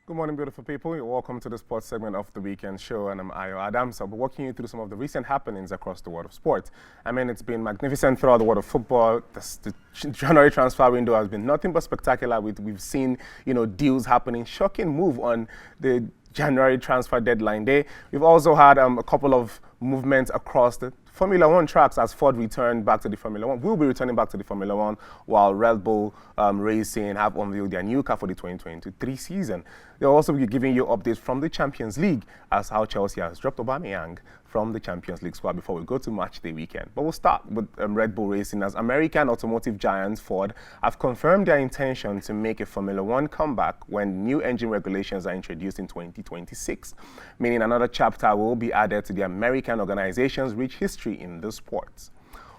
Good morning, beautiful people. You're welcome to the sports segment of the weekend show, and I'm Ayo Adams. I'll be walking you through some of the recent happenings across the world of sport. I mean, it's been magnificent throughout the world of football. The January transfer window has been nothing but spectacular. We've seen, deals happening. Shocking move on the January transfer deadline day. We've also had a couple of movements across the Formula 1 tracks as Ford returned back to the Formula 1. We'll be returning back to the Formula 1 while Red Bull Racing have unveiled their new car for the 2023 season. They'll also be giving you updates from the Champions League as how Chelsea has dropped Aubameyang from the Champions League squad before we go to Matchday weekend. But we'll start with Red Bull Racing as American automotive giants Ford have confirmed their intention to make a Formula 1 comeback when new engine regulations are introduced in 2026, meaning another chapter will be added to the American organization's rich history in the sport.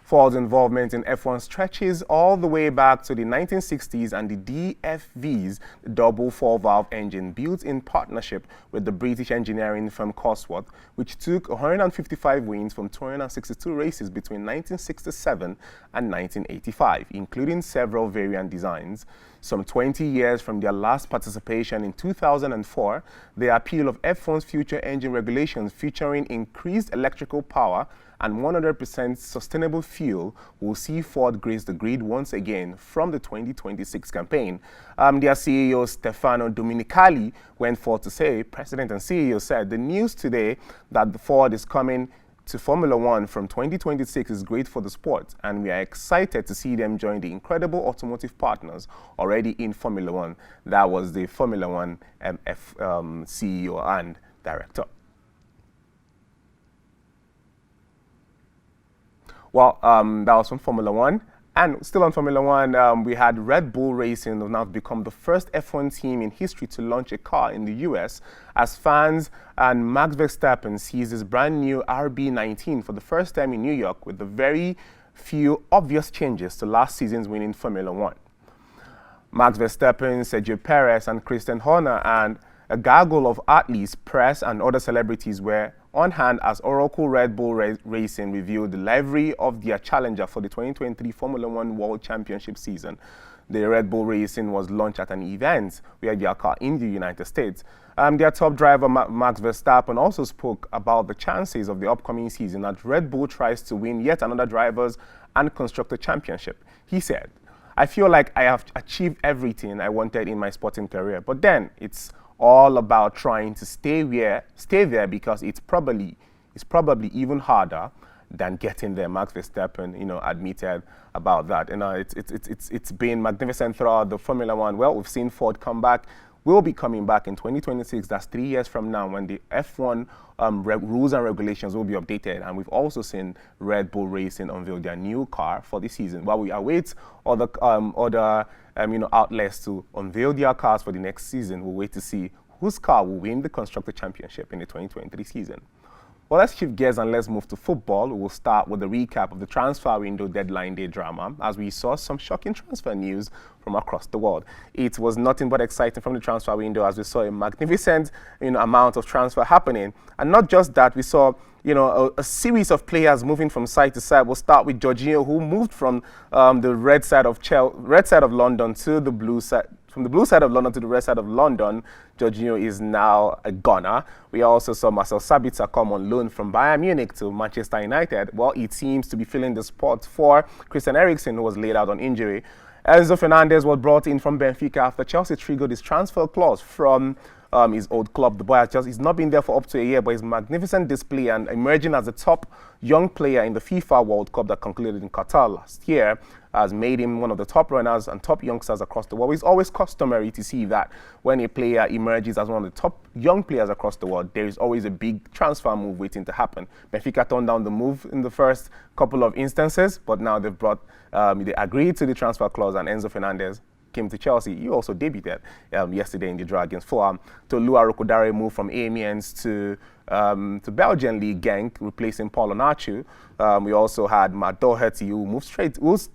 Ford's involvement in F1 stretches all the way back to the 1960s and the DFV's double four-valve engine built in partnership with the British engineering firm Cosworth, which took 155 wins from 262 races between 1967 and 1985, including several variant designs. Some 20 years from their last participation in 2004, the appeal of F1's future engine regulations featuring increased electrical power and 100% sustainable fuel will see Ford grace the grid once again from the 2026 campaign. Their CEO Stefano Domenicali went forth to say, President and CEO said, the news today that the Ford is coming to Formula 1 from 2026 is great for the sport, and we are excited to see them join the incredible automotive partners already in Formula 1. That was the Formula 1 CEO and director. Well, that was from Formula 1. And still on Formula 1, we had Red Bull Racing have now become the first F1 team in history to launch a car in the US as fans and Max Verstappen sees his brand new RB19 for the first time in New York with the very few obvious changes to last season's winning Formula 1. Max Verstappen, Sergio Perez, and Christian Horner and a gaggle of athletes, press, and other celebrities were on hand as Oracle Red Bull Racing revealed the livery of their challenger for the 2023 Formula 1 World Championship season. The Red Bull Racing was launched at an event where their car in the United States. Their top driver, Max Verstappen, also spoke about the chances of the upcoming season as Red Bull tries to win yet another drivers' and constructor championship. He said, I feel like I have achieved everything I wanted in my sporting career, but then it's all about trying to stay there because it's probably even harder than getting there. Max Verstappen, admitted about that. It's been magnificent throughout the Formula 1. Well, we've seen Ford come back. Will be coming back in 2026. That's 3 years from now when the F1 rules and regulations will be updated. And we've also seen Red Bull Racing unveil their new car for the season. While we await other outlets to unveil their cars for the next season, we'll wait to see whose car will win the Constructor Championship in the 2023 season. Well, let's shift gears and let's move to football. We'll start with a recap of the transfer window deadline day drama as we saw some shocking transfer news from across the world. It was nothing but exciting from the transfer window as we saw a magnificent amount of transfer happening. And not just that, we saw a series of players moving from side to side. We'll start with Jorginho, who moved from the red side of London to the blue side. From the blue side of London to the red side of London, Jorginho is now a gunner. We also saw Marcel Sabitzer come on loan from Bayern Munich to Manchester United. Well, it seems to be filling the spot for Christian Eriksen, who was laid out on injury. Enzo Fernandez was brought in from Benfica after Chelsea triggered his transfer clause from his old club. The boy he's not been there for up to a year, but his magnificent display and emerging as the top young player in the FIFA World Cup that concluded in Qatar last year has made him one of the top runners and top youngsters across the world. It's always customary to see that when a player emerges as one of the top young players across the world, there is always a big transfer move waiting to happen. Benfica turned down the move in the first couple of instances, but now they agreed to the transfer clause, and Enzo Fernandez came to Chelsea. He also debuted yesterday in the draw against Fulham. Tolu Arokodare moved from Amiens to Belgian League Genk, replacing Paul Onachu. We also had Matt Doherty, whose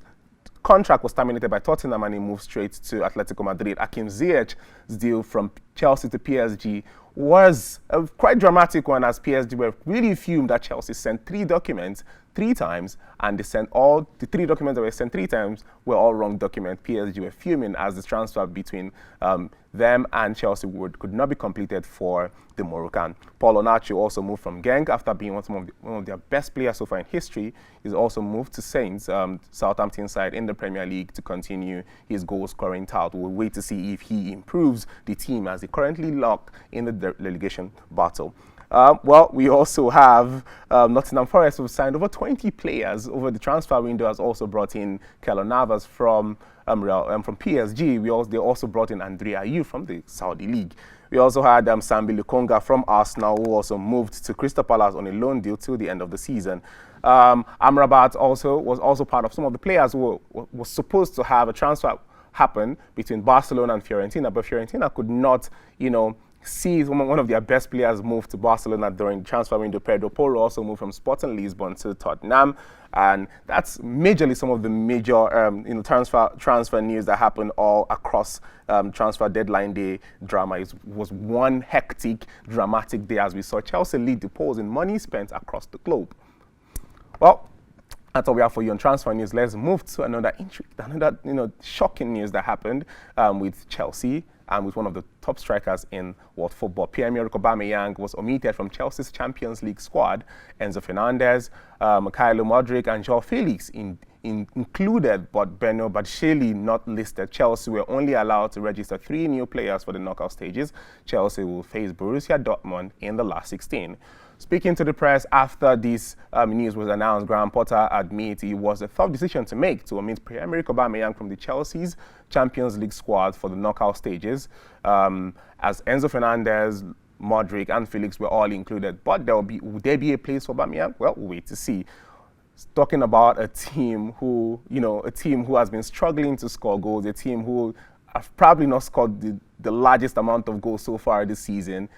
contract was terminated by Tottenham, and he moved straight to Atletico Madrid. Hakim Ziyech's deal from Chelsea to PSG was a quite dramatic one, as PSG were really fumed that Chelsea sent 3 documents 3 times, and they sent all the 3 documents that were sent 3 times were all wrong documents. PSG were fuming as the transfer between them and Chelsea could not be completed for the Moroccan. Paul Onacho also moved from Genk after being one of their best players so far in history. He's also moved to Saints, Southampton side in the Premier League, to continue his goal-scoring tout. We'll wait to see if he improves the team as they currently locked in the relegation battle. Well, we also have Nottingham Forest, who signed over 20 players over the transfer window, has also brought in Keylor Navas from PSG. They also brought in Andre Ayew from the Saudi League. We also had Sambi Lukonga from Arsenal, who also moved to Crystal Palace on a loan deal till the end of the season. Amrabat was also part of some of the players who were supposed to have a transfer happen between Barcelona and Fiorentina, but Fiorentina could not, see one of their best players move to Barcelona during the transfer window. Pedro Porro also moved from Sporting Lisbon to Tottenham, and that's majorly some of the major transfer news that happened all across transfer deadline day drama. It was one hectic, dramatic day as we saw Chelsea lead the polls in money spent across the globe. Well, that's all we have for you on transfer news. Let's move to another shocking news that happened with Chelsea and with one of the top strikers in world football. Pierre-Emerick Aubameyang was omitted from Chelsea's Champions League squad. Enzo Fernandez, Mykhailo Mudryk, and João Felix included, but Beno Batshuayi not listed. Chelsea were only allowed to register 3 new players for the knockout stages. Chelsea will face Borussia Dortmund in the last 16. Speaking to the press after this news was announced, Graham Potter admitted it was a tough decision to make to omit Pierre-Emerick Aubameyang from the Chelsea's Champions League squad for the knockout stages, as Enzo Fernandez, Mudryk, and Felix were all included. But would there be a place for Aubameyang? Well, we'll wait to see. Talking about a team who has been struggling to score goals, a team who have probably not scored the largest amount of goals so far this season,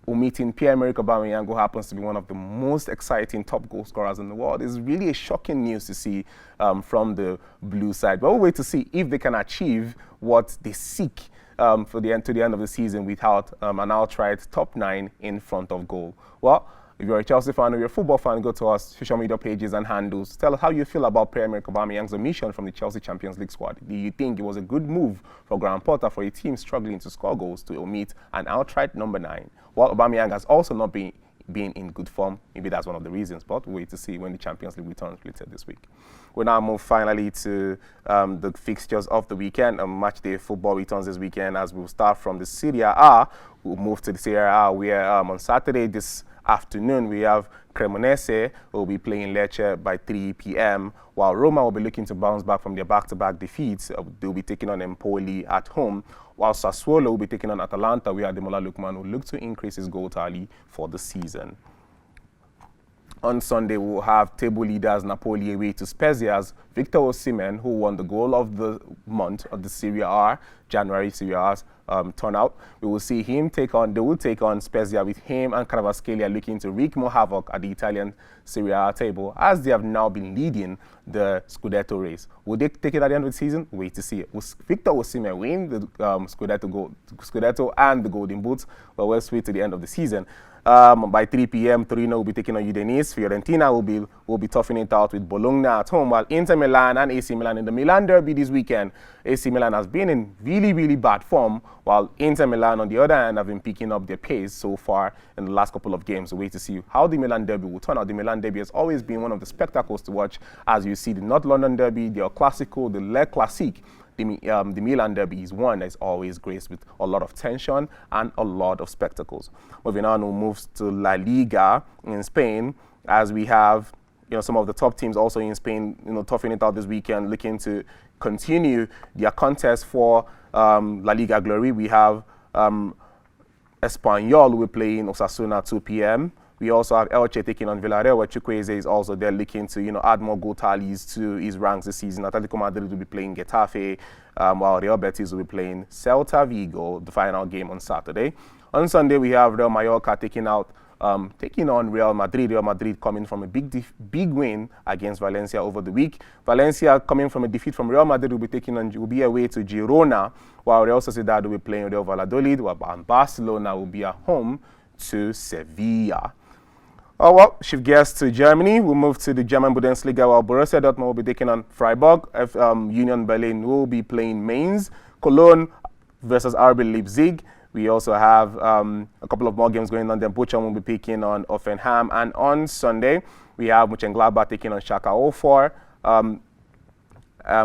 omitting Pierre-Emerick Aubameyang, who happens to be one of the most exciting top goal scorers in the world, is really a shocking news to see from the blue side. But we'll wait to see if they can achieve what they seek to the end of the season without an outright top 9 in front of goal. Well, if you're a Chelsea fan or you're a football fan, go to our social media pages and handles. Tell us how you feel about Pierre-Emerick Aubameyang's omission from the Chelsea Champions League squad. Do you think it was a good move for Graham Potter for a team struggling to score goals to omit an outright number 9? Well, Aubameyang has also not been in good form. Maybe that's one of the reasons, but we'll wait to see when the Champions League returns later this week. We'll now move finally to the fixtures of the weekend. Matchday football returns this weekend, as we'll start from the Serie A. We'll move to the Serie A, where on Saturday this afternoon we have Cremonese who will be playing Lecce by 3 p.m. while Roma will be looking to bounce back from their back-to-back defeats. They'll be taking on Empoli at home, while Sassuolo will be taking on Atalanta, where Ademola Lookman will look to increase his goal tally for the season. On Sunday, we'll have table leaders Napoli away to Spezia's Victor Osimhen, who won the goal of the month of the Serie A, January Serie A's turnout. We will see him they will take on Spezia, with him and Kvaratskhelia looking to wreak more havoc at the Italian Serie A table, as they have now been leading the Scudetto race. Will they take it at the end of the season? Wait to see. Will Victor Osimhen win the Scudetto and the Golden Boots? Well, we'll wait to the end of the season. By 3 p.m., Torino will be taking on Udinese. Fiorentina will be toughing it out with Bologna at home, while Inter Milan and AC Milan in the Milan derby this weekend. AC Milan has been in really, really bad form, while Inter Milan, on the other hand, have been picking up their pace so far in the last couple of games. So wait to see how the Milan derby will turn out. The Milan derby has always been one of the spectacles to watch, as you see the North London derby, the El Clasico, the Le Classique. The Milan derby is one that is always graced with a lot of tension and a lot of spectacles. Moving on, we'll move to La Liga in Spain, as we have some of the top teams also in Spain toughing it out this weekend, looking to continue their contest for La Liga glory. We have Espanyol who will play in Osasuna at 2 p.m. We also have Elche taking on Villarreal, where Chukwueze is also there looking to add more goal tallies to his ranks this season. Atletico Madrid will be playing Getafe, while Real Betis will be playing Celta Vigo, the final game on Saturday. On Sunday, we have Real Mallorca taking on Real Madrid. Real Madrid coming from a big win against Valencia over the week. Valencia, coming from a defeat from Real Madrid, will be away to Girona, while Real Sociedad will be playing Real Valladolid, and Barcelona will be at home to Sevilla. Oh, well, shift gears to Germany. We'll move to the German Bundesliga where Borussia Dortmund will be taking on Freiburg. Union Berlin will be playing Mainz. Cologne versus RB Leipzig. We also have a couple of more games going on. Then Bochum will be taking on Offenham. And on Sunday, we have Mönchengladbach taking on Schalke 04.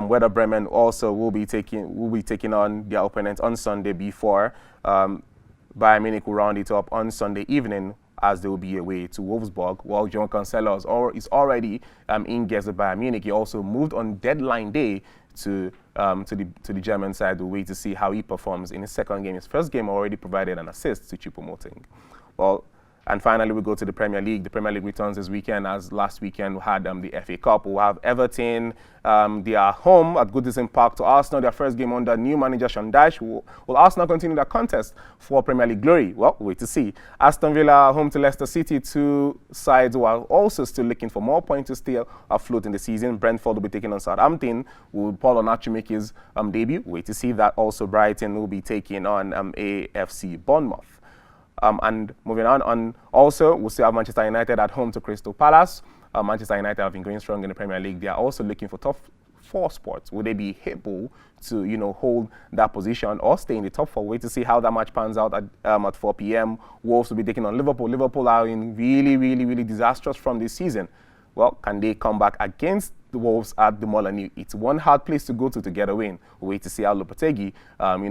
Werder Bremen also will be taking on their opponent on Sunday before Bayern Munich will round it up on Sunday evening, as they will be away to Wolfsburg. While João Cancelo is already in gears with Bayern Munich. He also moved on deadline day to the German side. We'll wait to see how he performs in his second game. His first game already provided an assist to Choupo-Moting. Well, and finally, we go to the Premier League. The Premier League returns this weekend, as last weekend we had the FA Cup. We'll have Everton. They are home at Goodison Park to Arsenal. Their first game under new manager Sean Dyche. Will Arsenal continue their contest for Premier League glory? Well, wait to see. Aston Villa home to Leicester City. Two sides who are also still looking for more points to stay afloat in the season. Brentford will be taking on Southampton. Will Paul Onachu make his debut? Wait to see that. Also, Brighton will be taking on AFC Bournemouth. And moving on, also, we'll still have Manchester United at home to Crystal Palace. Manchester United have been going strong in the Premier League. They are also looking for top four spots. Will they be able to, hold that position or stay in the top four? Wait to see how that match pans out at 4 p.m. Wolves will be taking on Liverpool. Liverpool are in really disastrous from this season. Well, can they come back against the Wolves at the Molineux? It's one hard place to go to get a win. We'll wait to see how Lopetegui,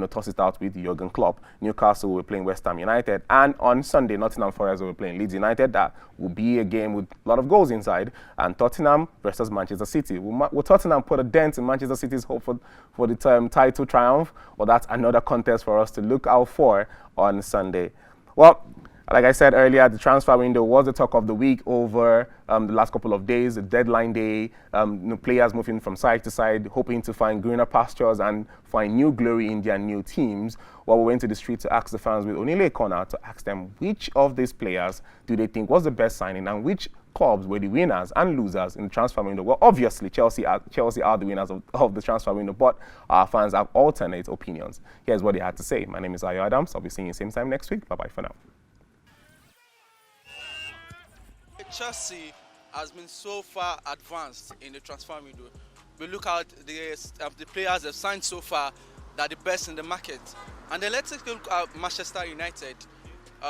toss it out with Jurgen Klopp. Newcastle will be playing West Ham United. And on Sunday, Nottingham Forest will be playing Leeds United. That will be a game with a lot of goals inside. And Tottenham versus Manchester City. Will Tottenham put a dent in Manchester City's hope for the title triumph? Well, that's another contest for us to look out for on Sunday. Well, like I said earlier, the transfer window was the talk of the week over the last couple of days, the deadline day, players moving from side to side, hoping to find greener pastures and find new glory in their new teams. Well, we went to the street to ask the fans with Onile Corner to ask them which of these players do they think was the best signing and which clubs were the winners and losers in the transfer window. Well, obviously, Chelsea are the winners of the transfer window, but our fans have alternate opinions. Here's what they had to say. My name is Ayo Adams. I'll be seeing you same time next week. Bye-bye for now. Chelsea has been so far advanced in the transfer window. We look at the players they've signed so far that are the best in the market. And then let's take a look at Manchester United.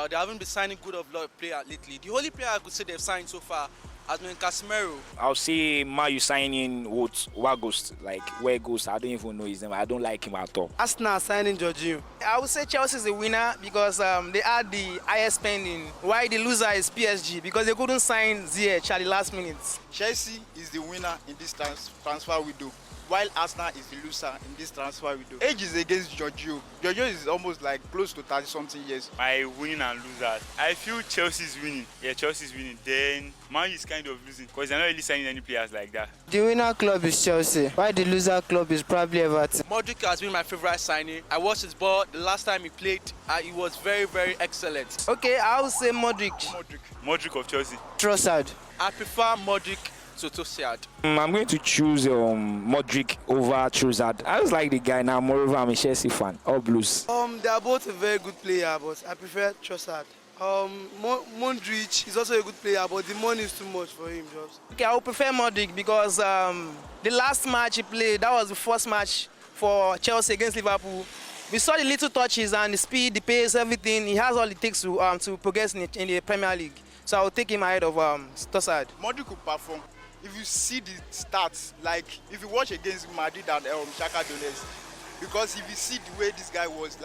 They haven't been signing good of lot of players lately. The only player I could say they've signed so far has been Casemiro. I'll say Man U signing Wagust, where Ghost, I don't even know his name. I don't like him at all. Arsenal signing Jorginho. I would say Chelsea is the winner because they had the highest spending. Why the loser is PSG because they couldn't sign Ziyech at the last minute. Chelsea is the winner in this transfer window, while Arsenal is the loser in this transfer window. Age is against Jorginho. Jorginho is almost close to 30-something years. My winning and losers. I feel Chelsea's winning. Yeah, Chelsea's winning. Then Man U is kind of losing because they're not really signing any players like that. The winner club is Chelsea, while the loser club is probably Everton. Modric has been my favorite signing. I watched his ball the last time he played. He was very excellent. Okay, I would say Modric. Modric of Chelsea. Trossard. I prefer Modric to Trossard. I'm going to choose Modric over Trossard. I just like the guy now. Moreover, I'm a Chelsea fan. All Blues. They are both a very good player, but I prefer Trossard. Modric is also a good player, but the money is too much for him. Okay, I would prefer Modric because the last match he played, that was the first match for Chelsea against Liverpool. We saw the little touches and the speed, the pace, everything. He has all it takes to progress in the Premier League. So I will take him ahead of Trossard. Modric could perform. If you see the stats, if you watch against Madrid and Shakhtar Donetsk, because if you see the way this guy was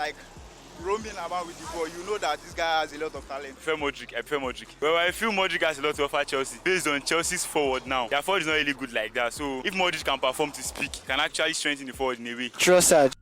roaming about with the ball, you know that this guy has a lot of talent. I prefer Modric. Well, I feel Modric has a lot to offer Chelsea. Based on Chelsea's forward now, their forward is not really good like that. So if Modric can perform to speak, can actually strengthen the forward in a way. Trossard.